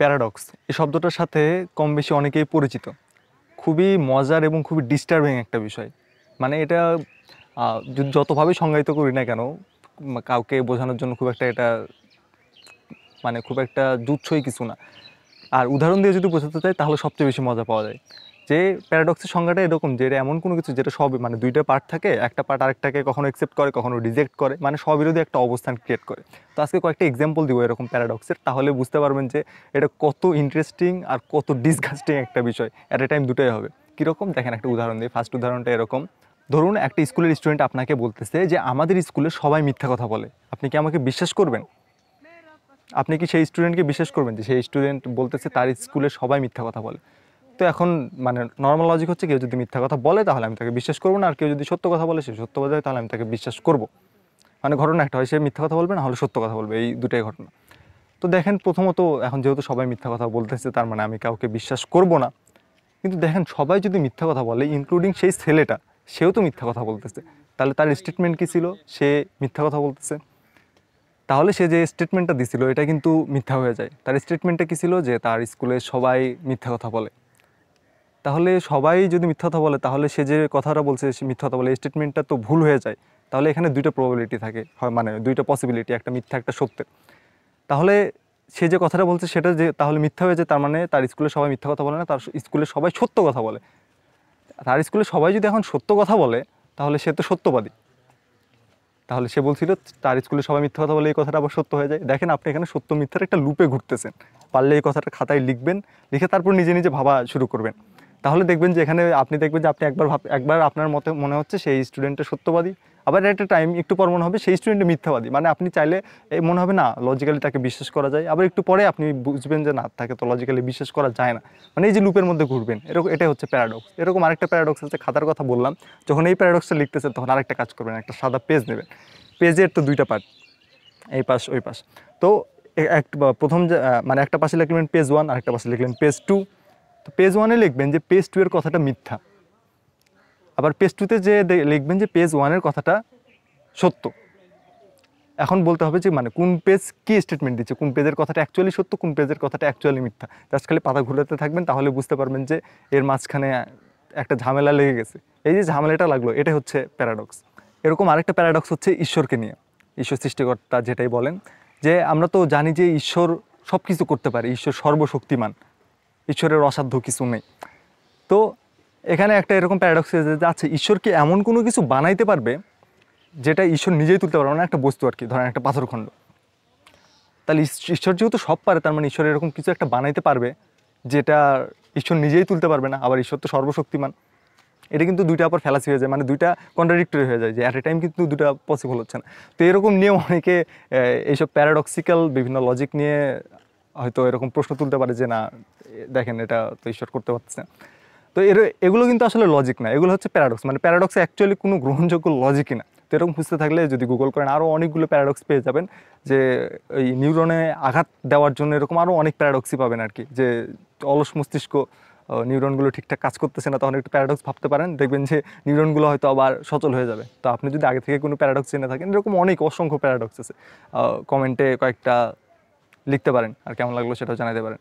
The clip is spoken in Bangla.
প্যারাডক্স এই শব্দটার সাথে কম বেশি অনেকেই পরিচিত। খুবই মজার এবং খুবই ডিস্টার্বিং একটা বিষয়। মানে এটা যতভাবে সংজ্ঞায়িত করি না কেন, কাউকে বোঝানোর জন্য খুব একটা এটা মানে খুব একটা জুৎসই কিছু না। আর উদাহরণ দিয়ে যদি বোঝাতে চাই তাহলে সবচেয়ে বেশি মজা পাওয়া যায়। যে প্যারাডক্সের সংজ্ঞাটা এরকম যে এটা এমন কোনো কিছু যেটা সব মানে দুইটা পার্ট থাকে, একটা পার্ট আরেকটাকে কখনো অ্যাকসেপ্ট করে কখনো রিজেক্ট করে, মানে স্ববিরোধী একটা অবস্থান ক্রিয়েট করে। তো আজকে কয়েকটা এক্সাম্পল দিব এরকম প্যারাডক্সের, তাহলে বুঝতে পারবেন যে এটা কত ইন্টারেস্টিং আর কত ডিসগাস্টিং একটা বিষয়। অ্যাট এ টাইম দুটোই হবে। কীরকম দেখেন, একটা উদাহরণ দিই। ফার্স্ট উদাহরণটা এরকম, ধরুন একটা স্কুলের স্টুডেন্ট আপনাকে বলতেছে যে আমাদের স্কুলে সবাই মিথ্যা কথা বলে, আপনি কি আমাকে বিশ্বাস করবেন? আপনি কি সেই স্টুডেন্টকে বিশ্বাস করবেন যে সেই স্টুডেন্ট বলতেছে তার স্কুলে সবাই মিথ্যা কথা বলে? তো এখন মানে নর্মাল লজিক হচ্ছে কেউ যদি মিথ্যা কথা বলে তাহলে আমি তাকে বিশ্বাস করবো না, আর কেউ যদি সত্য কথা বলে সে সত্য বলে তাহলে আমি তাকে বিশ্বাস করব। মানে ঘটনা একটা হয়, সে মিথ্যা কথা বলবে না হলে সত্য কথা বলবে, এই দুটাই ঘটনা। তো দেখেন প্রথমত এখন যেহেতু সবাই মিথ্যা কথা বলতেছে তার মানে আমি কাউকে বিশ্বাস করব না। কিন্তু দেখেন সবাই যদি মিথ্যা কথা বলে ইনক্লুডিং সেই ছেলেটা, সেও তো মিথ্যা কথা বলতেছে, তাহলে তার স্টেটমেন্ট কী ছিল? সে মিথ্যা কথা বলতেছে। তাহলে সে যে স্টেটমেন্টটা দিছিল এটা কিন্তু মিথ্যা হয়ে যায়। তার স্টেটমেন্টটা কী ছিল? যে তার স্কুলে সবাই মিথ্যা কথা বলে। তাহলে সবাই যদি মিথ্যা কথা বলে তাহলে সে যে কথাটা বলছে সে মিথ্যা কথা বলে, এই স্টেটমেন্টটা তো ভুল হয়ে যায়। তাহলে এখানে দুইটা প্রবাবিলিটি থাকে, হয় মানে দুইটা পসিবিলিটি, একটা মিথ্যা একটা সত্যের। তাহলে সে যে কথাটা বলছে সেটা যে তাহলে মিথ্যা হয়ে যায়, তার মানে তার স্কুলে সবাই মিথ্যা কথা বলে না, তার স্কুলে সবাই সত্য কথা বলে। তার স্কুলে সবাই যদি এখন সত্য কথা বলে তাহলে সে তো সত্যবাদী। তাহলে সে বলছিল তার স্কুলে সবাই মিথ্যা কথা বলে, এই কথাটা আবার সত্য হয়ে যায়। দেখেন আপনি এখানে সত্য মিথ্যার একটা লুপে ঘুরতেছেন। পারলে এই কথাটা খাতায় লিখবেন, লিখে তারপর নিজে নিজে ভাবা শুরু করবেন। তাহলে দেখবেন যে এখানে আপনি দেখবেন যে আপনি একবার আপনার মতে মনে হচ্ছে সেই স্টুডেন্টের সত্যবাদী, আবার একটা টাইম একটু পর মনে হবে সেই স্টুডেন্টের মিথ্যাবাদী। মানে আপনি চাইলে এই মনে হবে না লজিক্যালি তাকে বিশ্বাস করা যায়, আবার একটু পরে আপনি বুঝবেন যে না তাকে তো লজিক্যালি বিশ্বাস করা যায় না। মানে এই যে লুপের মধ্যে ঘুরবেন, এটাই হচ্ছে প্যারাডক্স। এরকম আরেকটা প্যারাডক্স আছে, খাতার কথা বললাম। যখন এই প্যারাডক্সটা লিখতেছেন তখন আরেকটা কাজ করবেন, একটা সাদা পেজ নেবেন। পেজের তো দুইটা পার্ট, এই পাশ ওই পাশ। তো প্রথম যে মানে একটা পাশে লিখবেন পেজ 1 আর একটা পাশে লিখলেন পেজ 2। তো পেজ 1-এ লিখবেন যে পেজ 2 এর কথাটা মিথ্যা, আবার পেজ 2-তে যে লিখবেন যে পেজ 1-এর কথাটা সত্য। এখন বলতে হবে যে মানে কোন পেজ কী স্টেটমেন্ট দিচ্ছে, কোন পেজের কথাটা অ্যাকচুয়ালি সত্য, কোন পেজের কথাটা অ্যাকচুয়ালি মিথ্যা। জাস্ট খালি পাতা ঘুরাতে থাকবেন, তাহলে বুঝতে পারবেন যে এর মাঝখানে একটা ঝামেলা লেগে গেছে। এই যে ঝামেলাটা লাগলো এটাই হচ্ছে প্যারাডক্স। এরকম আরেকটা প্যারাডক্স হচ্ছে ঈশ্বরকে নিয়ে। ঈশ্বর সৃষ্টিকর্তা যেটাই বলেন, যে আমরা তো জানি যে ঈশ্বর সব কিছু করতে পারে, ঈশ্বর সর্বশক্তিমান, ঈশ্বরের অসাধ্য কিছু নেই। তো এখানে একটা এরকম প্যারাডক্স আছে, ঈশ্বর কি এমন কোনো কিছু বানাইতে পারবে যেটা ঈশ্বর নিজেই তুলতে পারবে না? একটা বস্তু আর কি, ধরেন একটা পাথরখণ্ড। তাহলে ঈশ্বর যেহেতু সব পারে, তার মানে ঈশ্বর এরকম কিছু একটা বানাইতে পারবে যেটা ঈশ্বর নিজেই তুলতে পারবে না, আবার ঈশ্বর তো সর্বশক্তিমান। এটা কিন্তু দুইটা আবার ফ্যালাসি হয়ে যায়, মানে দুইটা কন্ট্রাডিক্টরি হয়ে যায়, যে অ্যাট এ টাইম কিন্তু দুটা পসিবল হচ্ছে না। তো এরকম নিয়ে অনেকে এইসব প্যারাডক্সিক্যাল বিভিন্ন লজিক নিয়ে হয়তো এরকম প্রশ্ন তুলতে পারে যে না দেখেন এটা তো ঈশ্বর করতে পারছে না। তো এগুলো কিন্তু আসলে লজিক না, এগুলো হচ্ছে প্যারাডক্স। মানে প্যারাডক্সে অ্যাকচুয়ালি কোনো গ্রহণযোগ্য লজিকই না। তো এরকম খুঁজতে থাকলে যদি গুগল করেন আরও অনেকগুলো প্যারাডক্স পেয়ে যাবেন, যে এই নিউরনে আঘাত দেওয়ার জন্য এরকম আরও অনেক প্যারাডক্সই পাবেন আর কি। যে অলস মস্তিষ্ক, নিউরনগুলো ঠিকঠাক কাজ করতেছে না, তখন একটু প্যারাডক্স ভাবতে পারেন, দেখবেন যে নিউরনগুলো হয়তো আবার সচল হয়ে যাবে। তো আপনি যদি আগে থেকে কোনো প্যারাডক্স জেনে থাকেন, এরকম অনেক অসংখ্য প্যারাডক্স আছে, কমেন্টে কয়েকটা লিখতে পারেন, আর কেমন লাগলো সেটাও জানাতে পারেন।